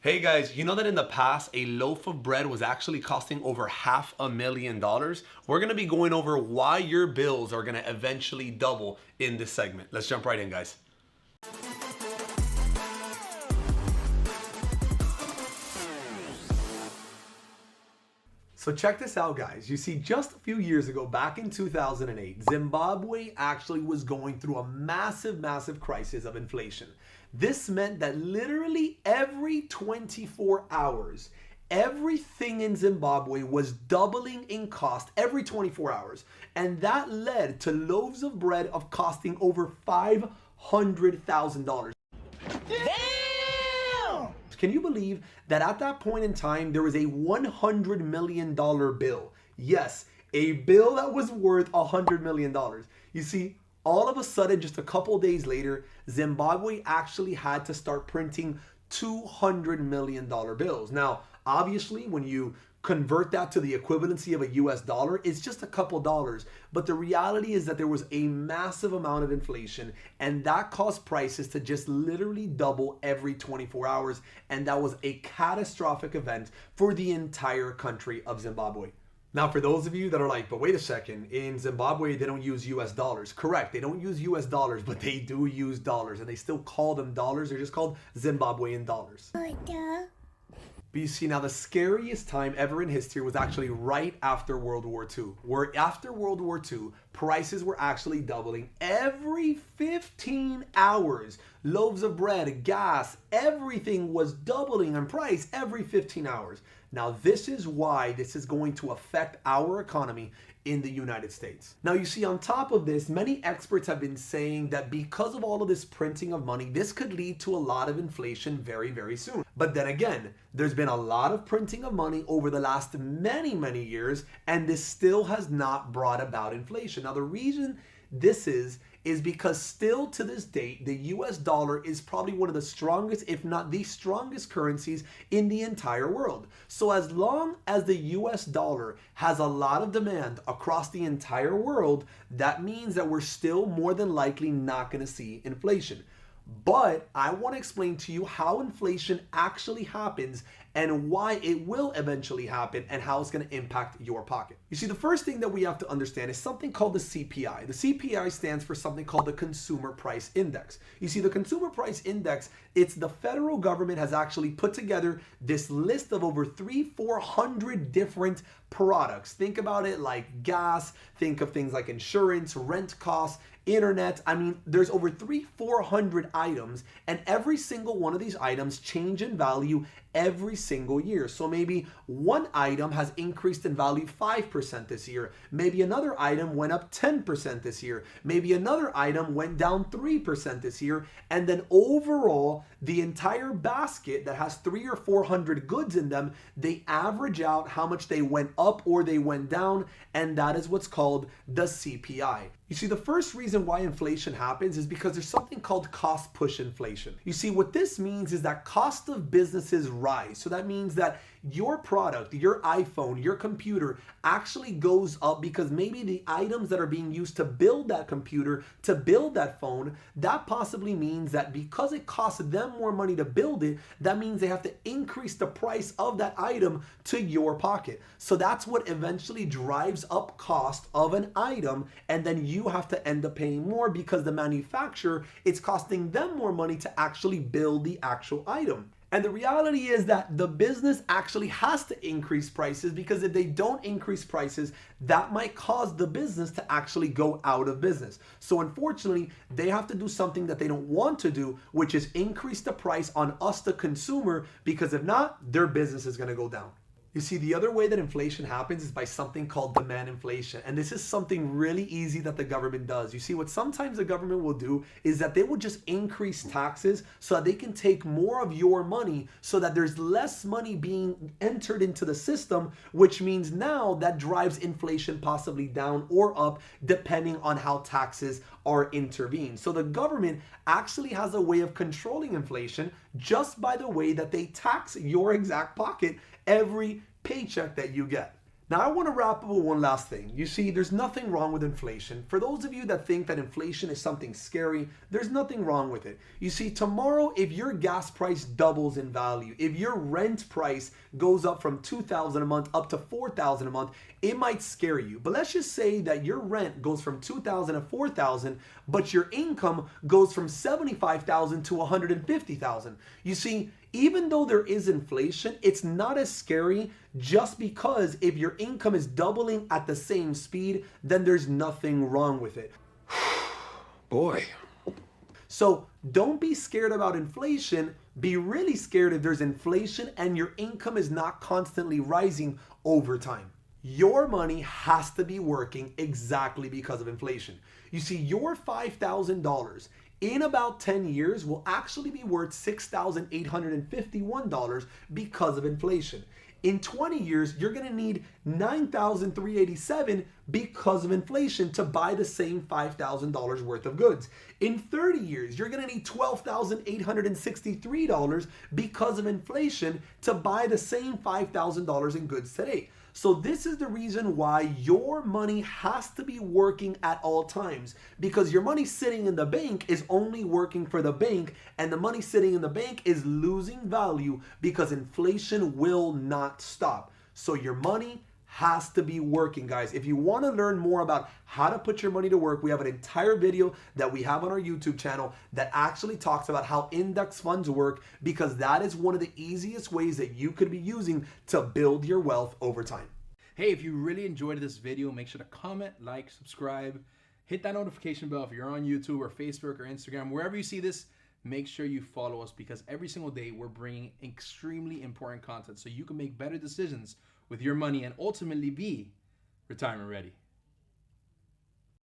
Hey guys, you know that in the past, a loaf of bread was actually costing over $500,000? We're gonna be going over why your bills are gonna eventually double in this segment. Let's jump right in, guys. So check this out, guys. You see, just a few years ago, back in 2008, Zimbabwe actually was going through a massive crisis of inflation. This meant that literally every 24 hours, everything in Zimbabwe was doubling in cost every 24 hours. And that led to loaves of bread of costing over $500,000. Can you believe that at that point in time, there was a $100 million bill? Yes, a bill that was worth $100 million. You see, all of a sudden, just a couple days later, Zimbabwe actually had to start printing $200 million bills. Now, obviously, when you convert that to the equivalency of a US dollar, it's just a couple dollars. But the reality is that there was a massive amount of inflation, and that caused prices to just literally double every 24 hours. And that was a catastrophic event for the entire country of Zimbabwe. Now, for those of you that are like, but wait a second, in Zimbabwe, they don't use US dollars. Correct, they don't use US dollars, but they do use dollars, and they still call them dollars. They're just called Zimbabwean dollars. But you see, now the scariest time ever in history was actually right after World War II, where after World War II, prices were actually doubling every 15 hours. Loaves of bread, gas, everything was doubling in price every 15 hours. Now, this is why this is going to affect our economy in the United States. Now, you see, on top of this, many experts have been saying that because of all of this printing of money, this could lead to a lot of inflation very soon. But then again, there's been a lot of printing of money over the last many years, and this still has not brought about inflation. Now, the reason this is because still to this date, the US dollar is probably one of the strongest, if not the strongest currencies in the entire world. So as long as the US dollar has a lot of demand across the entire world, that means that we're still more than likely not going to see inflation. But I want to explain to you how inflation actually happens and why it will eventually happen and how it's going to impact your pocket. You see, the first thing that we have to understand is something called the CPI. The CPI stands for something called the Consumer Price Index. You see, the Consumer Price Index, it's the federal government has actually put together this list of over 400 different products. Think about it like gas, think of things like insurance, rent costs, internet. I mean, there's over 400 items, and every single one of these items change in value every single year. So maybe one item has increased in value 5% this year. Maybe another item went up 10% this year. Maybe another item went down 3% this year. And then overall, the entire basket that has 300 or 400 goods in them, they average out how much they went up or they went down. And that is what's called the CPI. You see, the first reason why inflation happens is because there's something called cost push inflation. You see, what this means is that cost of businesses rise. So that means that your product, your iPhone, your computer actually goes up because maybe the items that are being used to build that computer, to build that phone, that possibly means that because it costs them more money to build it, that means they have to increase the price of that item to your pocket. So that's what eventually drives up cost of an item, and then you have to end up paying more because the manufacturer, it's costing them more money to actually build the actual item. And the reality is that the business actually has to increase prices, because if they don't increase prices, that might cause the business to actually go out of business. So unfortunately, they have to do something that they don't want to do, which is increase the price on us, the consumer, because if not, their business is going to go down. You see, the other way that inflation happens is by something called demand inflation. And this is something really easy that the government does. You see, what sometimes the government will do is that they will just increase taxes so that they can take more of your money, so that there's less money being entered into the system, which means now that drives inflation possibly down or up, depending on how taxes are intervened. So the government actually has a way of controlling inflation just by the way that they tax your exact pocket every paycheck that you get. Now, I want to wrap up with one last thing. You see, there's nothing wrong with inflation. For those of you that think that inflation is something scary, there's nothing wrong with it. You see, tomorrow, if your gas price doubles in value, if your rent price goes up from $2,000 a month up to $4,000 a month, it might scare you. But let's just say that your rent goes from $2,000 to $4,000, but your income goes from $75,000 to $150,000. You see, even though there is inflation, it's not as scary just because if your income is doubling at the same speed, then there's nothing wrong with it. Boy. So don't be scared about inflation. Be really scared if there's inflation and your income is not constantly rising over time. Your money has to be working exactly because of inflation. You see, your $5,000 in about 10 years will actually be worth $6,851 because of inflation. In 20 years, you're going to need $9,387 because of inflation to buy the same $5,000 worth of goods. In 30 years, you're going to need $12,863 because of inflation to buy the same $5,000 in goods today. So this is the reason why your money has to be working at all times, because your money sitting in the bank is only working for the bank, and the money sitting in the bank is losing value because inflation will not stop. So your money has to be working, guys. If you want to learn more about how to put your money to work, we have an entire video that we have on our YouTube channel that actually talks about how index funds work, because that is one of the easiest ways that you could be using to build your wealth over time. Hey, if you really enjoyed this video, make sure to comment, like, subscribe, hit that notification bell if you're on YouTube or Facebook or Instagram. Wherever you see this, make sure you follow us, because every single day we're bringing extremely important content so you can make better decisions with your money and ultimately be retirement ready.